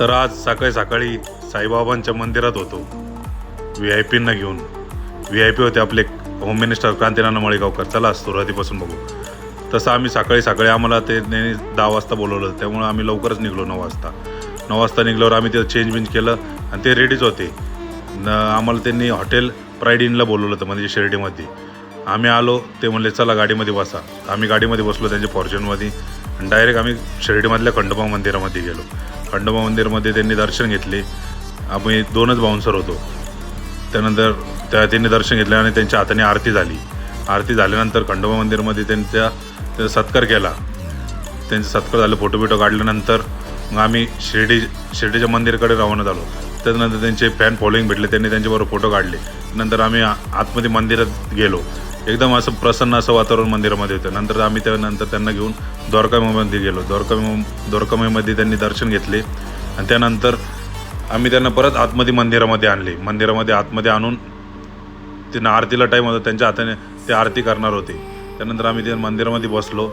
तर आज सकाळी सकाळी साईबाबांच्या मंदिरात होतो VIP घेऊन. VIP होते आपले होम मिनिस्टर क्रांतीनाना मळेगावकर. चला सुरुवातीपासून बघू. तसं आम्ही सकाळी सकाळी आम्हाला ते 10 वाजता बोलवलं, त्यामुळे आम्ही लवकरच निघलो 9 वाजता. 9 वाजता निघल्यावर आम्ही तिथं चेंज केलं आणि ते रेडीच होते. आम्हाला त्यांनी हॉटेल प्राईड इनला बोलवलं होतं म्हणजे शिर्डीमध्ये. आम्ही आलो, ते म्हणले चला गाडीमध्ये बसा. आम्ही गाडीमध्ये बसलो त्यांच्या फॉर्च्युनरमध्ये आणि डायरेक्ट आम्ही शिर्डीमधल्या खंडोबा मंदिरामध्ये गेलो. खंडोबा मंदिरमध्ये त्यांनी दर्शन घेतले. आम्ही 2च बाउन्सर होतो. त्यानंतर त्यांनी दर्शन घेतलं आणि त्यांच्या हाताने आरती झाली. आरती झाल्यानंतर खंडोबा मंदिरमध्ये त्यांचा सत्कार केला. त्यांचा सत्कार झालं, फोटो बिटो काढल्यानंतर मग आम्ही शिर्डीच्या मंदिराकडे रवाना झालो. त्यानंतर त्यांचे फॅन फॉलोईंग भेटले, त्यांनी त्यांच्याबरोबर फोटो काढले. नंतर आम्ही आतमध्ये मंदिरात गेलो. एकदम असं प्रसन्न असं वातावरण मंदिरामध्ये होतं. नंतर आम्ही त्यानंतर त्यांना घेऊन द्वारकामाईमध्ये गेलो. द्वारकामाईमध्ये त्यांनी दर्शन घेतले आणि त्यानंतर आम्ही त्यांना परत आतमध्ये मंदिरामध्ये आणले. मंदिरामध्ये आतमध्ये आणून त्यांना आरतीला टाईम होता, त्यांच्या हाताने ते आरती करणार होते. त्यानंतर आम्ही त्या मंदिरामध्ये बसलो.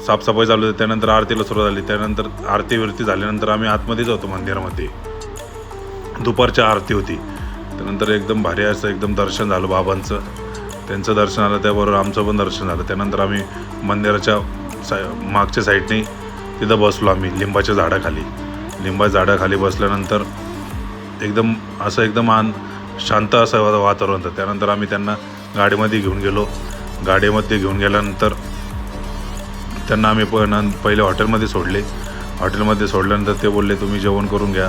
साफसफाई चालू होती. त्यानंतर आरतीला सुरुवात झाली. त्यानंतर आरती झाल्यानंतर आम्ही आतमध्येच होतो मंदिरामध्ये. दुपारची आरती होती. त्यानंतर एकदम भारी असं एकदम दर्शन झालं बाबांचं. त्यांचं दर्शन आलं, त्याबरोबर आमचं पण दर्शन झालं. त्यानंतर आम्ही मंदिराच्या मागच्या साईडने तिथं बसलो आम्ही लिंबाच्या झाडाखाली. लिंबाच्या झाडाखाली बसल्यानंतर एकदम शांत असं वातावरण होतं. त्यानंतर आम्ही त्यांना गाडीमध्ये घेऊन गेलो. गाडीमध्ये घेऊन गेल्यानंतर त्यांना आम्ही पहिले हॉटेलमध्ये सोडले. हॉटेलमध्ये सोडल्यानंतर ते बोलले तुम्ही जेवण करून घ्या.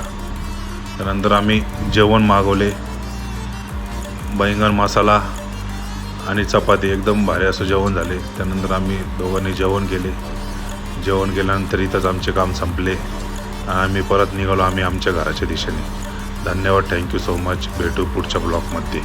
त्यानंतर आम्ही जेवण मागवले. बैंगन मसाला आणि चपाती, एकदम भारी असं जेवण झाले. त्यानंतर आम्ही दोघांनी जेवण केले. जेवण केल्यानंतर इथंच आमचे काम संपले आणि आम्ही परत निघालो आम्ही आमच्या घराच्या दिशेने. धन्यवाद. Thank you so much. भेटू पुढच्या ब्लॉगमध्ये.